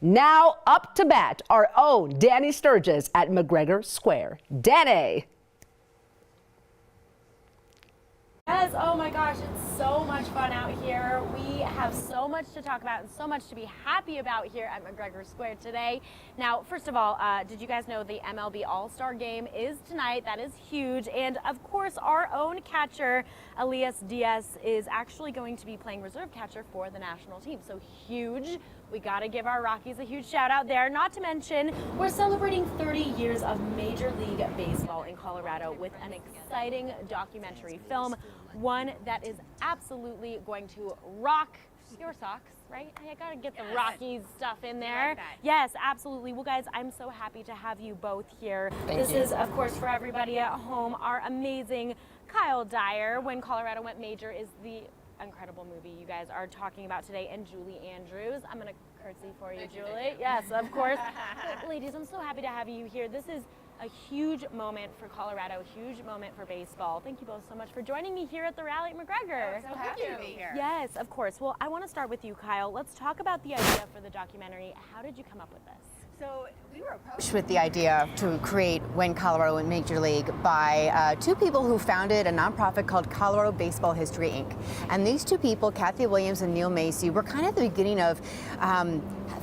Now up to bat, our own Danny Sturgis at McGregor Square. Danny. Yes, oh my gosh, it's so much fun out here. We have so much to talk about and so much to be happy about here at McGregor Square today. Now, first of all, did you guys know the MLB All-Star Game is tonight? That is huge. And of course, our own catcher, Elias Diaz, is actually going to be playing reserve catcher for the national team. So huge. We got to give our Rockies a huge shout out there. Not to mention, we're celebrating 30 years of Major League Baseball in Colorado with an exciting documentary film, one that is absolutely going to rock your socks, right? I got to get the Rockies stuff in there. Like yes, absolutely. Well, guys, I'm so happy to have you both here. This is, of course, for everybody at home, our amazing Kyle Dyer, When Colorado Went Major, is the incredible movie you guys are talking about today, and Julie Andrews. I'm going to curtsy for you, Julie. Yes, of course. Ladies, I'm so happy to have you here. This is a huge moment for Colorado, a huge moment for baseball. Thank you both so much for joining me here at the rally at McGregor. So happy to be here. Yes, of course. Well, I want to start with you, Kyle. Let's talk about the idea for the documentary. How did you come up with this? So we were approached with the idea to create When Colorado Went Major League by two people who founded a nonprofit called Colorado Baseball History, Inc. And these two people, Kathy Williams and Neil Macy, were kind of at the beginning of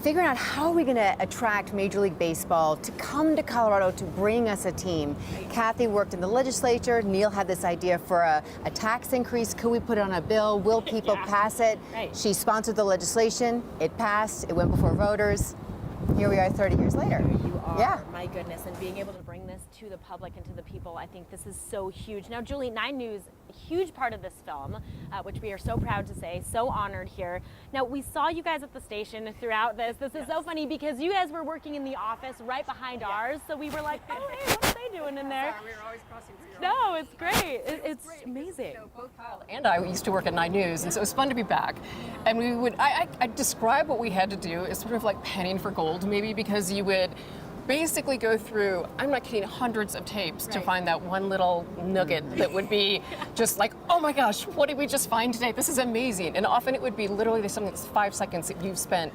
figuring out how are we going to attract Major League Baseball to come to Colorado to bring us a team. Kathy worked in the legislature. Neil had this idea for a tax increase. Could we put it on a bill? Will people pass it? Right. She sponsored the legislation. It passed. It went before voters. Here we are 30 years later. Here you are. Yeah. My goodness. And being able to bring this to the public and to the people, I think this is so huge. Now, Julie, 9 News, a huge part of this film, which we are so proud to say, so honored here. Now, we saw you guys at the station throughout this. This is so funny because you guys were working in the office right behind ours. So we were like, oh, hey, what are they doing in there? We were always crossing through. No, it's great. It's amazing. So both Kyle and I used to work at 9 News, and so it was fun to be back. And we would, I describe what we had to do as sort of like penning for gold, maybe, because you would basically go through, I'm not kidding, hundreds of tapes to find that one little nugget that would be just like, oh my gosh, what did we just find today? This is amazing. And often it would be literally something that's 5 seconds that you've spent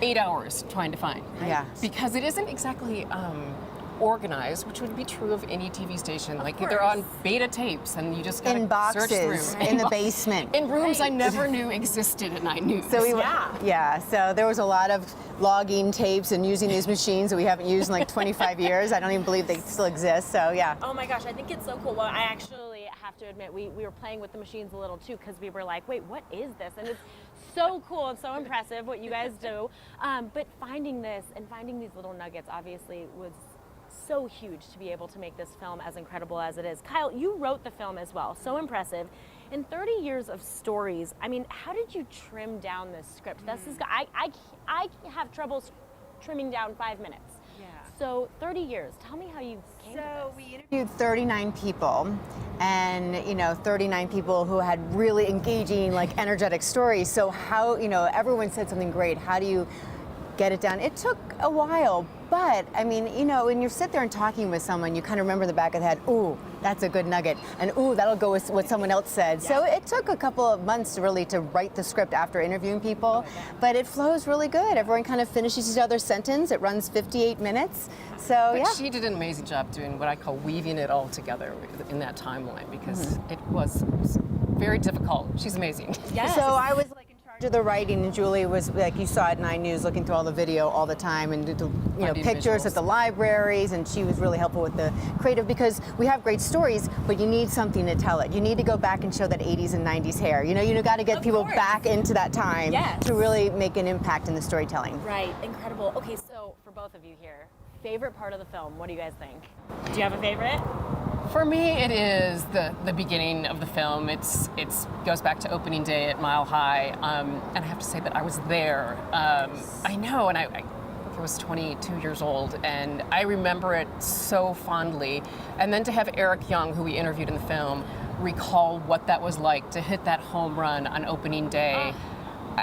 8 hours trying to find. Yeah. Because it isn't exactly organized, which would be true of any TV station. Like course. they're on beta tapes, and you just gotta In boxes, search through. in the basement. In rooms I never knew existed at 9 News. So we Yeah. so there was a lot of logging tapes and using these machines that we haven't used in like 25 years. I don't even believe they still exist, so yeah. Oh my gosh, I think it's so cool. Well, I actually have to admit, we were playing with the machines a little too, because we were like, wait, what is this? And it's so cool and so impressive what you guys do. But finding this and finding these little nuggets obviously was so huge to be able to make this film as incredible as it is. Kyle, you wrote the film as well, so impressive. In 30 years of stories, I mean, how did you trim down this script? This is, I have trouble trimming down 5 minutes. Yeah. So 30 years, tell me how you came to So this. we interviewed 39 people, and 39 people who had really engaging, like energetic stories. So how, everyone said something great. How do you get it down? It took a while, but I mean, when you sit there and talking with someone, you kind of remember in the back of the head, ooh, that's a good nugget, and ooh, that'll go with what someone else said. So it took a couple of months really to write the script after interviewing people, but it flows really good. Everyone kind of finishes each other's sentence. It runs 58 minutes. So But she did an amazing job doing what I call weaving it all together in that timeline, because it was very difficult. She's amazing. Yes. So I was like in charge of the writing, and Julie was, like you saw at 9 News, looking through all the video all the time and Finding pictures visuals. at the libraries, and she was really helpful with the creative, because we have great stories, but you need something to tell it. You need to go back and show that 80s and 90s hair. You got to get Of people course. back into that time Yes. to really make an impact in the storytelling. Right, incredible. Okay, so for both of you here, favorite part of the film, what do you guys think? Do you have a favorite? For me, it is the beginning of the film. It goes back to opening day at Mile High, and I have to say that I was there. I know, and I was 22 years old, and I remember it so fondly. And then to have Eric Young, who we interviewed in the film, recall what that was like to hit that home run on opening day.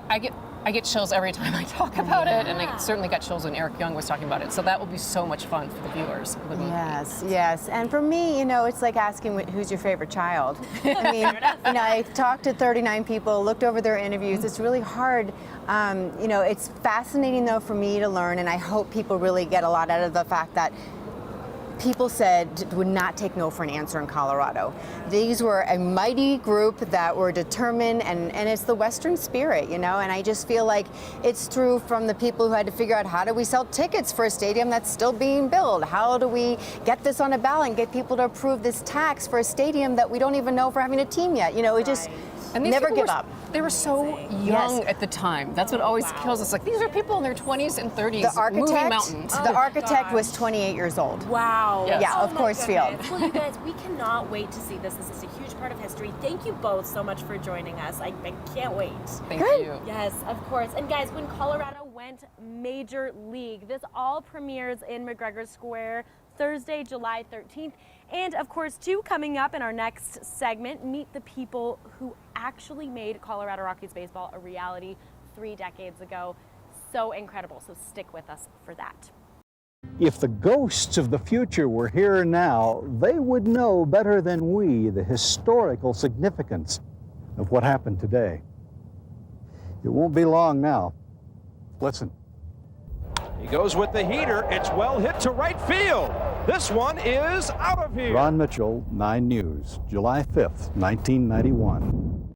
I get I get chills every time I talk about it, and I certainly got chills when Eric Young was talking about it. So that will be so much fun for the viewers of the movie. Yes, yes. And for me, it's like asking who's your favorite child. I mean, I talked to 39 people, looked over their interviews. It's really hard. It's fascinating though for me to learn, and I hope people really get a lot out of the fact that people said would not take no for an answer in Colorado. These were a mighty group that were determined, and it's the Western spirit, and I just feel like it's true from the people who had to figure out how do we sell tickets for a stadium that's still being built? How do we get this on a ballot and get people to approve this tax for a stadium that we don't even know if we're having a team yet? We just never give up. They were so young at the time. That's what always kills us. Like, these are people in their 20s and 30s moving mountains. The architect was 28 years old. Wow. Yes. Yeah, of course, Field. Well, you guys, we cannot wait to see this. This is a huge part of history. Thank you both so much for joining us. I can't wait. Thank you. Yes, of course. And guys, when Colorado went Major League, this all premieres in McGregor Square Thursday, July 13th. And of course, too, coming up in our next segment, meet the people who actually made Colorado Rockies baseball a reality 3 decades ago. So incredible. So stick with us for that. If the ghosts of the future were here now, they would know better than we the historical significance of what happened today. It won't be long now. Listen. He goes with the heater. It's well hit to right field. This one is out of here. Ron Mitchell, 9 News, July 5th, 1991.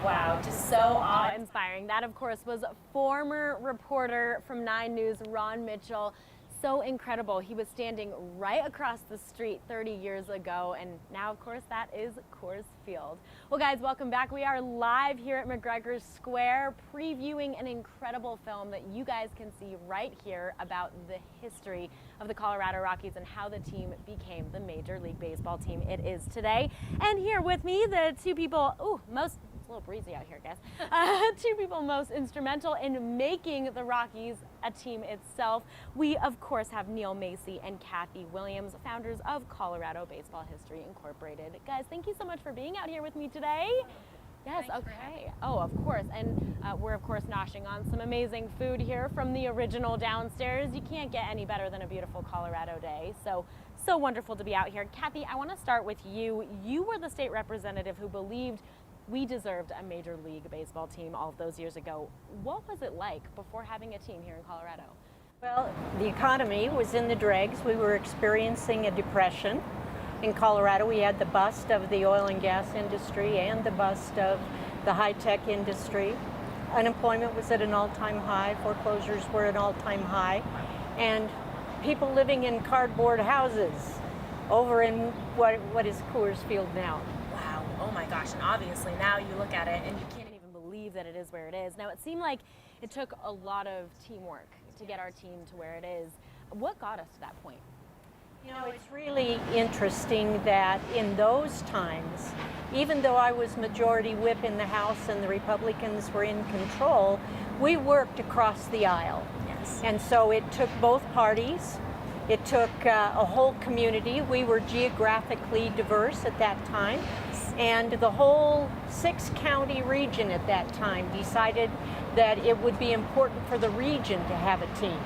Wow, just so awe-inspiring. That, of course, was former reporter from 9 News, Ron Mitchell. So incredible. He was standing right across the street 30 years ago, and now, of course, that is Coors Field. Well, guys, welcome back. We are live here at McGregor Square, previewing an incredible film that you guys can see right here about the history of the Colorado Rockies and how the team became the Major League Baseball team it is today. And here with me, the two people, it's a little breezy out here, guys. 2 people most instrumental in making the Rockies a team itself. We, of course, have Neil Macy and Kathy Williams, founders of Colorado Baseball History Incorporated. Guys, thank you so much for being out here with me today. Yes, okay. Oh, of course. And we're, of course, noshing on some amazing food here from the original downstairs. You can't get any better than a beautiful Colorado day. So wonderful to be out here. Kathy, I want to start with you. You were the state representative who believed we deserved a Major League Baseball team all of those years ago. What was it like before having a team here in Colorado? Well, the economy was in the dregs. We were experiencing a depression. In Colorado, we had the bust of the oil and gas industry and the bust of the high-tech industry. Unemployment was at an all-time high. Foreclosures were at an all-time high. And people living in cardboard houses over in what is Coors Field now. Wow, oh my gosh, and obviously now you look at it and you can't even believe that it is where it is. Now, it seemed like it took a lot of teamwork to get our team to where it is. What got us to that point? It's really interesting that in those times, even though I was majority whip in the House and the Republicans were in control, we worked across the aisle. Yes. And so it took both parties. It took a whole community. We were geographically diverse at that time. And the whole 6-county region at that time decided that it would be important for the region to have a team.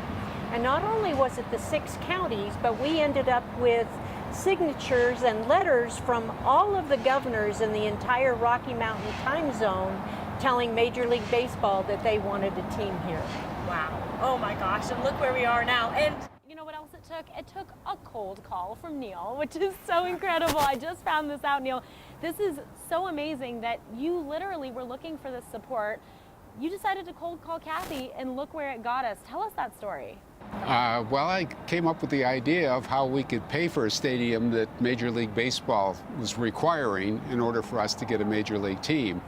And not only was it the 6 counties, but we ended up with signatures and letters from all of the governors in the entire Rocky Mountain time zone telling Major League Baseball that they wanted a team here. Wow. Oh my gosh, and look where we are now. And you know what else it took? It took a cold call from Neil, which is so incredible. I just found this out, Neil. This is so amazing that you literally were looking for this support. You decided to cold call Kathy, and look where it got us. Tell us that story. Well, I came up with the idea of how we could pay for a stadium that Major League Baseball was requiring in order for us to get a Major League team.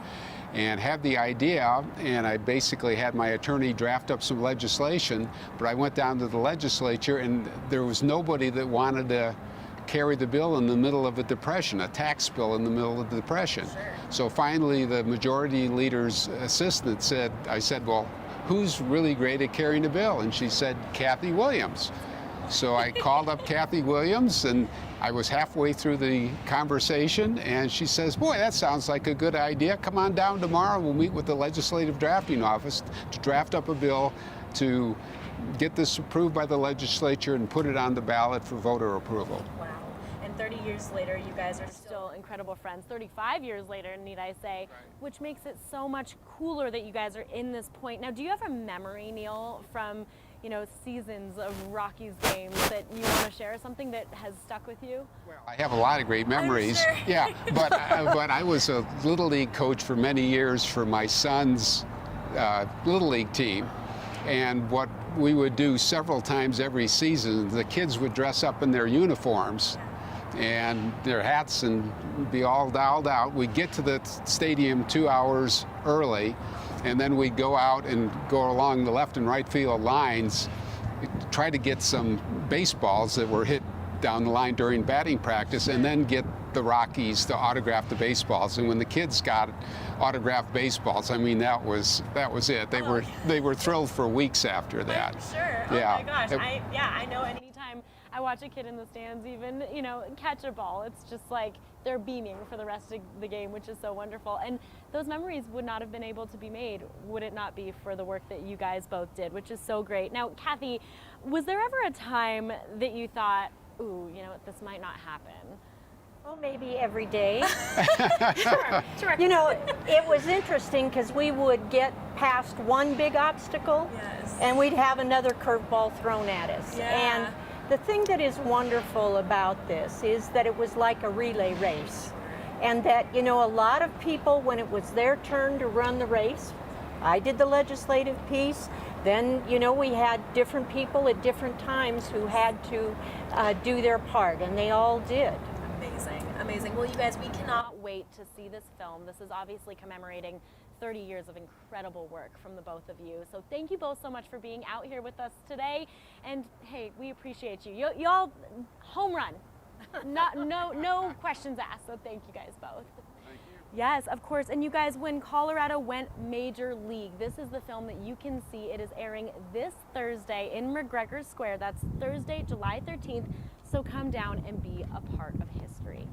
And had the idea, and I basically had my attorney draft up some legislation, but I went down to the legislature and there was nobody that wanted to carry the bill in the middle of a depression, a tax bill in the middle of the depression. Sure. So finally the majority leader's assistant said, I said, well, who's really great at carrying a bill? And she said, Kathy Williams. So I called up Kathy Williams, and I was halfway through the conversation, and she says, boy, that sounds like a good idea. Come on down tomorrow. We'll meet with the Legislative Drafting Office to draft up a bill to get this approved by the legislature and put it on the ballot for voter approval. Wow. And 30 years later, you guys are still incredible friends. 35 years later, need I say, which makes it so much cooler that you guys are in this point. Now, do you have a memory, Neil, from seasons of Rockies games that you want to share? Something that has stuck with you? Well, I have a lot of great memories. Sure. Yeah, but I was a Little League coach for many years for my son's Little League team. And what we would do several times every season, the kids would dress up in their uniforms and their hats and be all dialed out. We'd get to the stadium 2 hours early, and then we'd go out and go along the left and right field lines, try to get some baseballs that were hit down the line during batting practice, and then get the Rockies to autograph the baseballs. And when the kids got autographed baseballs, I mean, that was it. They were thrilled for weeks after that. I'm sure. Yeah. Oh my gosh. I know anytime I watch a kid in the stands even, catch a ball, it's just like they're beaming for the rest of the game, which is so wonderful. And those memories would not have been able to be made would it not be for the work that you guys both did, which is so great. Now, Kathy, was there ever a time that you thought, ooh, this might not happen? Well, maybe every day. Sure. It was interesting because we would get past one big obstacle, Yes. and we'd have another curveball thrown at us. Yeah. And the thing that is wonderful about this is that it was like a relay race. And that, a lot of people, when it was their turn to run the race, I did the legislative piece. Then, we had different people at different times who had to do their part, and they all did. Amazing. Well, you guys, we cannot wait to see this film. This is obviously commemorating 30 years of incredible work from the both of you. So thank you both so much for being out here with us today. And hey, we appreciate you. Y'all home run. No questions asked. So thank you guys both. Thank you. Yes, of course. And you guys, when Colorado went Major League, this is the film that you can see. It is airing this Thursday in McGregor Square. That's Thursday, July 13th. So come down and be a part of history.